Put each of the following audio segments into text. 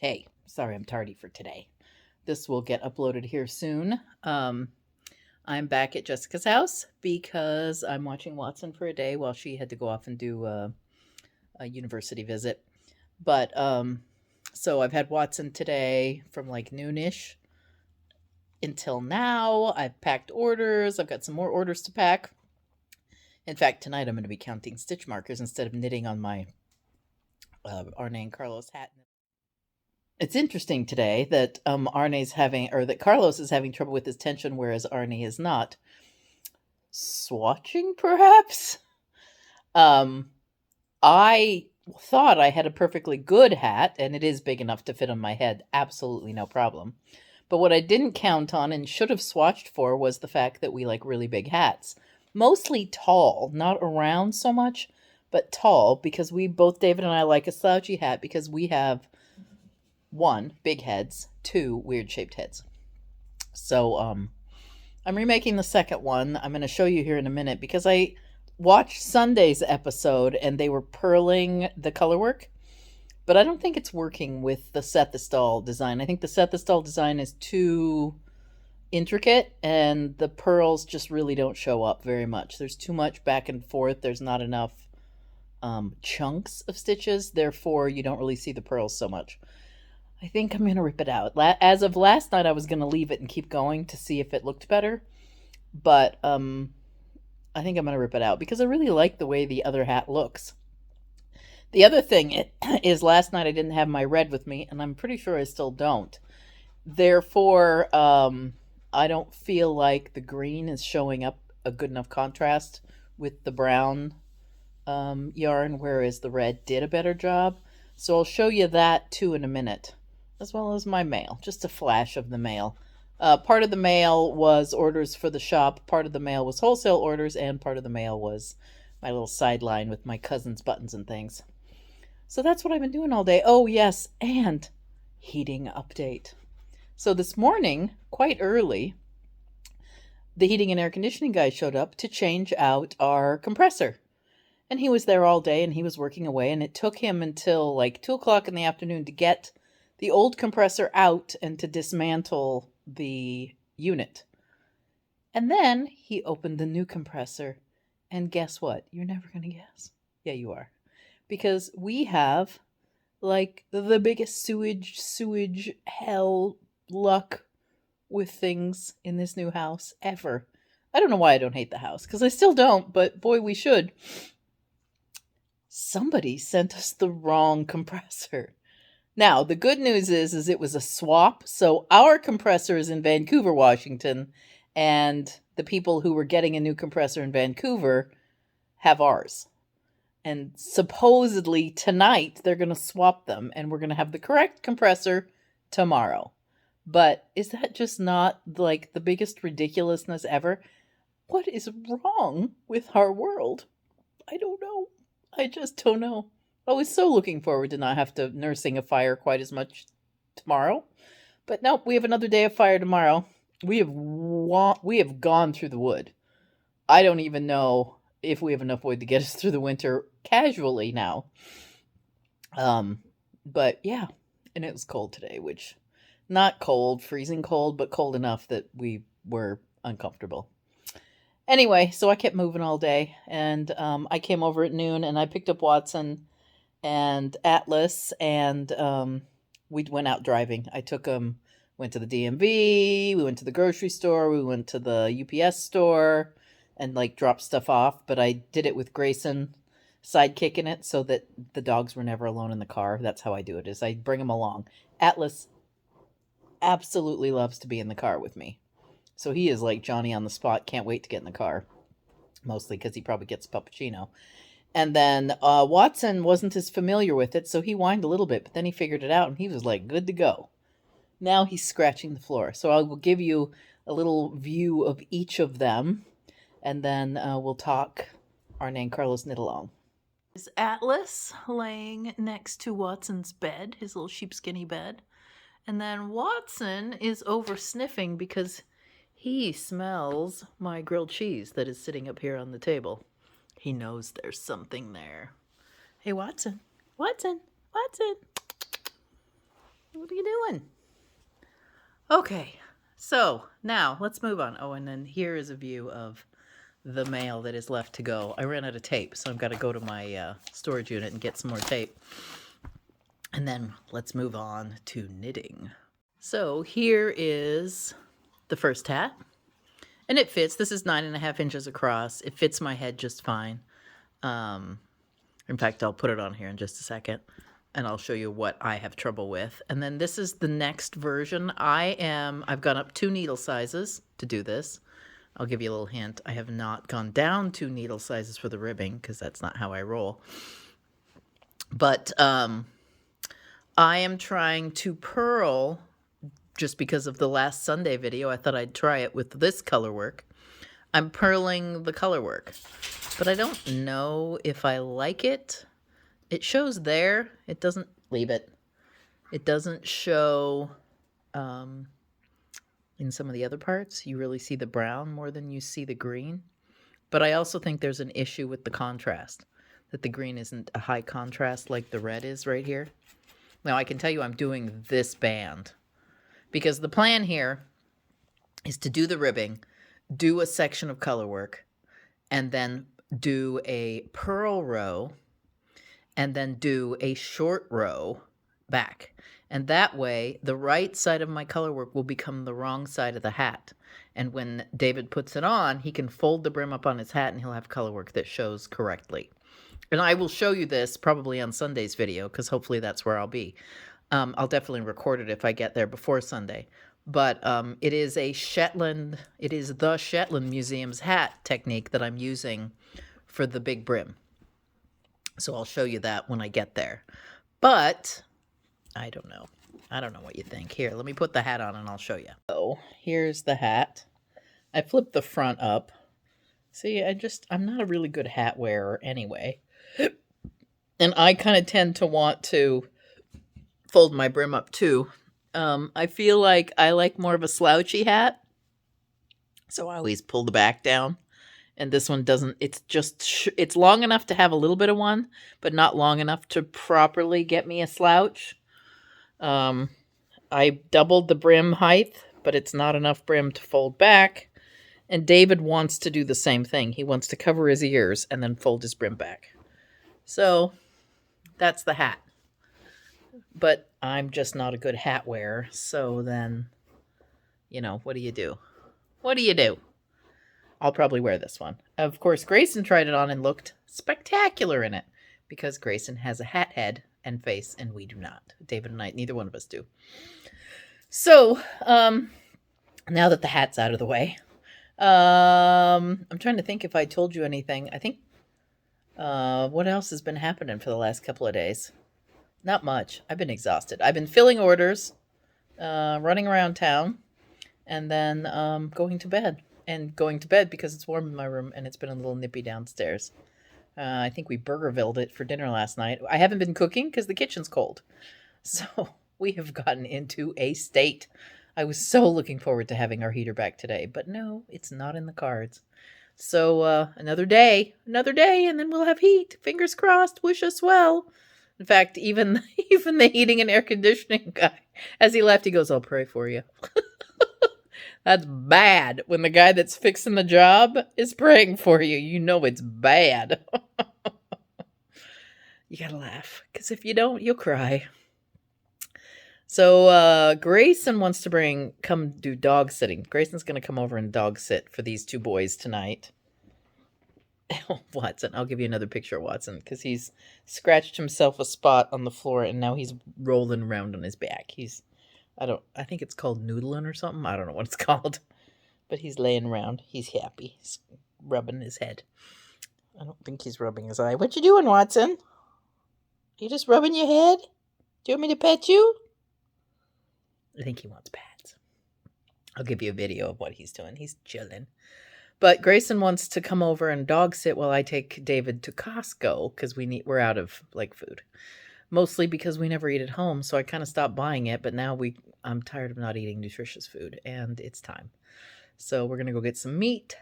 Hey, sorry I'm tardy for today. This will get uploaded here soon. I'm back at Jessica's house because I'm watching Watson for a day while she had to go off and do a university visit. But so I've had Watson today from like noonish until now. I've packed orders. I've got some more orders to pack. In fact, tonight I'm going to be counting stitch markers instead of knitting on my Arne and Carlos hat. It's interesting today that Arne's having, or that Carlos is having trouble with his tension, whereas Arne is not. Swatching, perhaps? Um, I thought I had a perfectly good hat, and it is big enough to fit on my head. Absolutely no problem. But what I didn't count on and should have swatched for was the fact that we like really big hats. Mostly tall, not around so much, but tall, because David and I like a slouchy hat because we have one, big heads, two, weird shaped heads. So I'm remaking the second one. I'm going to show you here in a minute because I watched Sunday's episode and they were purling the color work, but I don't think it's working with the Satesdal design. I think the Satesdal design is too intricate and the pearls just really don't show up very much. There's too much back and forth. There's not enough chunks of stitches. Therefore, you don't really see the pearls so much. I think I'm going to rip it out. As of last night, I was going to leave it and keep going to see if it looked better. But I think I'm going to rip it out because I really like the way the other hat looks. The other thing is last night I didn't have my red with me, and I'm pretty sure I still don't. Therefore, I don't feel like the green is showing up a good enough contrast with the brown yarn, whereas the red did a better job. So I'll show you that too in a minute, as well as my mail, just a flash of the mail. Part of the mail was orders for the shop, part of the mail was wholesale orders, and part of the mail was my little sideline with my cousin's buttons and things. So that's what I've been doing all day. Oh, yes, and heating update. So this morning, quite early, the heating and air conditioning guy showed up to change out our compressor. And he was there all day and he was working away, and it took him until like 2 o'clock in the afternoon to get the old compressor out and to dismantle the unit. And then he opened the new compressor, and guess what? You're never going to guess. Yeah, you are. Because we have like the biggest sewage hell luck with things in this new house ever. I don't know why I don't hate the house, because I still don't, but boy, we should. Somebody sent us the wrong compressor. Now, the good news is it was a swap. So our compressor is in Vancouver, Washington, and the people who were getting a new compressor in Vancouver have ours. And supposedly tonight they're going to swap them and we're going to have the correct compressor tomorrow. But is that just not like the biggest ridiculousness ever? What is wrong with our world? I don't know. I just don't know. I was so looking forward to not have to nursing a fire quite as much tomorrow. But nope, we have another day of fire tomorrow. We have gone through the wood. I don't even know if we have enough wood to get us through the winter casually now. But yeah, and it was cold today, which not cold, freezing cold, but cold enough that we were uncomfortable. Anyway, so I kept moving all day, and I came over at noon, and I picked up Watson and Atlas, and we went out driving. I took them, went to the DMV, we went to the grocery store, we went to the UPS store, and like dropped stuff off. But I did it with Grayson sidekicking it so that the dogs were never alone in the car. That's how I do it, is I bring them along. Atlas absolutely loves to be in the car with me. So he is like Johnny on the spot, can't wait to get in the car. Mostly because he probably gets puppuccino. And then Watson wasn't as familiar with it, so he whined a little bit, but then he figured it out and he was like good to go. Now he's scratching the floor. So I will give you a little view of each of them, and then we'll talk Arne and Carlos knit along. Is Atlas laying next to Watson's bed, his little sheepskinny bed. And then Watson is over sniffing because he smells my grilled cheese that is sitting up here on the table. He knows there's something there. Hey, Watson. Watson. Watson. What are you doing? Okay, so now let's move on. Oh, and then here is a view of the mail that is left to go. I ran out of tape, so I've got to go to my storage unit and get some more tape. And then let's move on to knitting. So here is the first hat. And it fits. This is 9.5 inches across. It fits my head just fine. In fact, I'll put it on here in just a second. And I'll show you what I have trouble with. And then this is the next version. I've gone up 2 needle sizes to do this. I'll give you a little hint. I have not gone down 2 needle sizes for the ribbing because that's not how I roll. But I am trying to purl just because of the last Sunday video. I thought I'd try it with this color work. I'm purling the color work, but I don't know if I like it. It shows there. It doesn't leave it. It doesn't show in some of the other parts. You really see the brown more than you see the green. But I also think there's an issue with the contrast, that the green isn't a high contrast like the red is right here. Now I can tell you I'm doing this band because the plan here is to do the ribbing, do a section of color work, and then do a purl row, and then do a short row back. And that way, the right side of my color work will become the wrong side of the hat. And when David puts it on, he can fold the brim up on his hat and he'll have color work that shows correctly. And I will show you this probably on Sunday's video, because hopefully that's where I'll be. I'll definitely record it if I get there before Sunday. But it is the Shetland Museum's hat technique that I'm using for the big brim. So I'll show you that when I get there. But I don't know. I don't know what you think. Here, let me put the hat on and I'll show you. So here's the hat. I flipped the front up. See, I'm not a really good hat wearer anyway. And I kind of tend to want to fold my brim up too. I feel like I like more of a slouchy hat. So I always pull the back down. And this one doesn't, it's long enough to have a little bit of one, but not long enough to properly get me a slouch. I doubled the brim height, but it's not enough brim to fold back. And David wants to do the same thing. He wants to cover his ears and then fold his brim back. So that's the hat. But I'm just not a good hat wearer. So then, what do you do? What do you do? I'll probably wear this one. Of course, Grayson tried it on and looked spectacular in it because Grayson has a hat head and face and we do not. David and I, neither one of us do. So, now that the hat's out of the way, I'm trying to think if I told you anything. I think, what else has been happening for the last couple of days? Not much. I've been exhausted. I've been filling orders, running around town, and then going to bed. And going to bed because it's warm in my room and it's been a little nippy downstairs. I think we Burgervilled it for dinner last night. I haven't been cooking because the kitchen's cold. So we have gotten into a state. I was so looking forward to having our heater back today. But no, it's not in the cards. So another day, and then we'll have heat. Fingers crossed. Wish us well. In fact, even the heating and air conditioning guy, as he left, he goes, I'll pray for you. That's bad. When the guy that's fixing the job is praying for you, you know it's bad. You gotta laugh, because if you don't, you'll cry. So Grayson wants to come do dog sitting. Grayson's going to come over and dog sit for these 2 boys tonight. Watson, I'll give you another picture of Watson, because he's scratched himself a spot on the floor, and now he's rolling around on his back. I think it's called noodling or something. I don't know what it's called. But he's laying around. He's happy. He's rubbing his head. I don't think he's rubbing his eye. What you doing, Watson? You just rubbing your head? Do you want me to pet you? I think he wants pats. I'll give you a video of what he's doing. He's chilling. But Grayson wants to come over and dog sit while I take David to Costco because we're out of food. Mostly because we never eat at home, so I kind of stopped buying it, but now I'm tired of not eating nutritious food, and it's time. So we're going to go get some meat,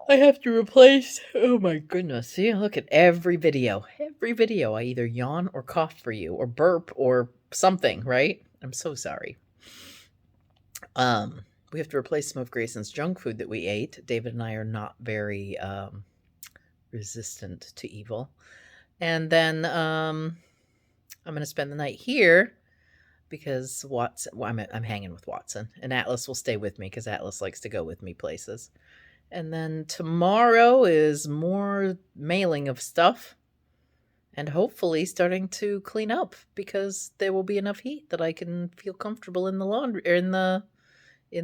I have to replace. Oh my goodness. See, look at every video. Every video, I either yawn or cough for you or burp or something, right? I'm so sorry. We have to replace some of Grayson's junk food that we ate. David and I are not very resistant to evil. And then I'm going to spend the night here because Watson, well, I'm hanging with Watson, and Atlas will stay with me because Atlas likes to go with me places. And then tomorrow is more mailing of stuff and hopefully starting to clean up because there will be enough heat that I can feel comfortable in the laundry or in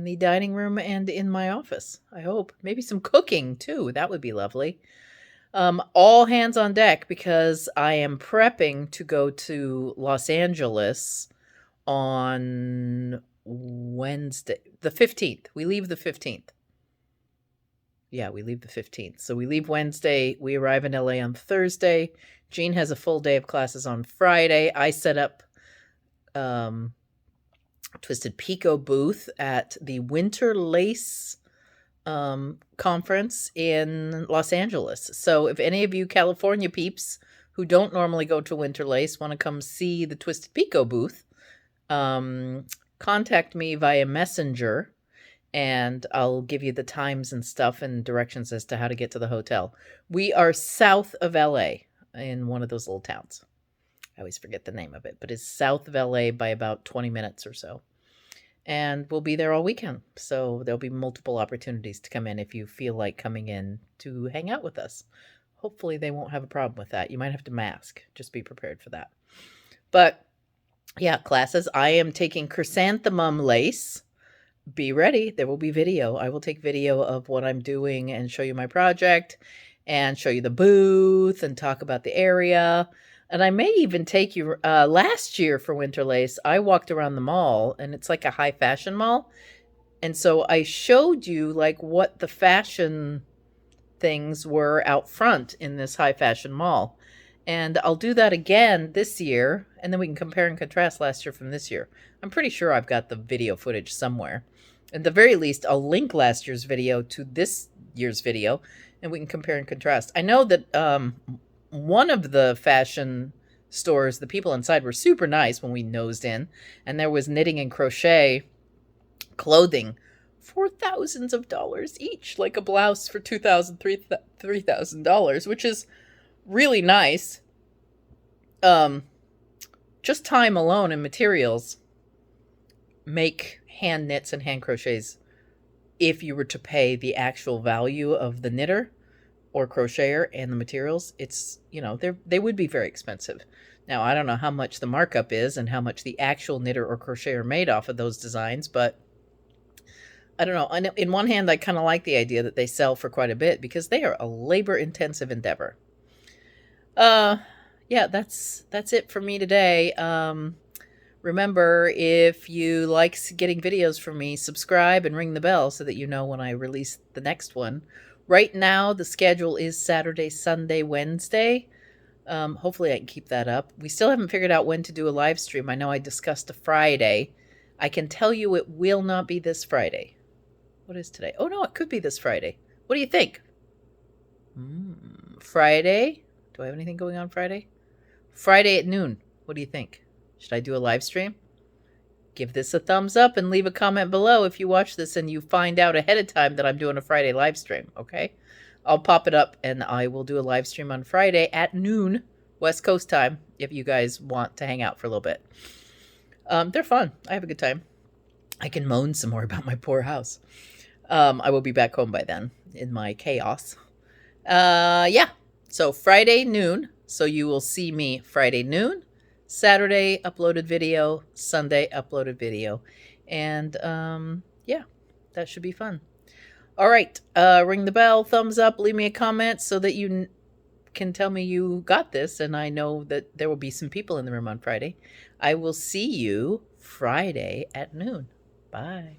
the dining room and in my office. I hope. Maybe some cooking too. That would be lovely. All hands on deck because I am prepping to go to Los Angeles on Wednesday, the 15th. We leave the 15th. Yeah, we leave the 15th. So we leave Wednesday. We arrive in LA on Thursday. Jean has a full day of classes on Friday. I set up Twisted Pico booth at the Winter Lace conference in Los Angeles. So if any of you California peeps who don't normally go to Winter Lace want to come see the Twisted Pico booth, contact me via Messenger and I'll give you the times and stuff and directions as to how to get to the hotel. We are south of LA in one of those little towns. I always forget the name of it, but it's south of LA by about 20 minutes or so. And we'll be there all weekend. So there'll be multiple opportunities to come in if you feel like coming in to hang out with us. Hopefully they won't have a problem with that. You might have to mask. Just be prepared for that. But yeah, classes. I am taking chrysanthemum lace. Be ready. There will be video. I will take video of what I'm doing and show you my project and show you the booth and talk about the area. And I may even take you, last year for Winter Lace, I walked around the mall and it's like a high fashion mall. And so I showed you like what the fashion things were out front in this high fashion mall. And I'll do that again this year. And then we can compare and contrast last year from this year. I'm pretty sure I've got the video footage somewhere. At the very least, I'll link last year's video to this year's video and we can compare and contrast. I know that one of the fashion stores, the people inside were super nice when we nosed in, and there was knitting and crochet clothing for thousands of dollars each, like a blouse for $2,000, $3,000, which is really nice. Just time alone and materials make hand knits and hand crochets if you were to pay the actual value of the knitter or crocheter and the materials. It's, they would be very expensive. Now, I don't know how much the markup is and how much the actual knitter or crocheter made off of those designs, but I don't know. In one hand, I kind of like the idea that they sell for quite a bit because they are a labor-intensive endeavor. Yeah, that's it for me today. Remember, if you like getting videos from me, subscribe and ring the bell so that you know when I release the next one. Right now, the schedule is Saturday, Sunday, Wednesday. Hopefully I can keep that up. We still haven't figured out when to do a live stream. I know I discussed a Friday. I can tell you it will not be this Friday. What is today? Oh, no, it could be this Friday. What do you think? Friday? Do I have anything going on Friday? Friday at noon. What do you think? Should I do a live stream? Give this a thumbs up and leave a comment below if you watch this and you find out ahead of time that I'm doing a Friday live stream, okay? I'll pop it up and I will do a live stream on Friday at noon, West Coast time, if you guys want to hang out for a little bit. They're fun. I have a good time. I can moan some more about my poor house. I will be back home by then in my chaos. Yeah. So Friday noon. So you will see me Friday noon. Saturday uploaded video, Sunday uploaded video, and yeah, that should be fun. All right, ring the bell, thumbs up, leave me a comment so that you can tell me you got this, and I know that there will be some people in the room on Friday. I will see you Friday at noon. Bye.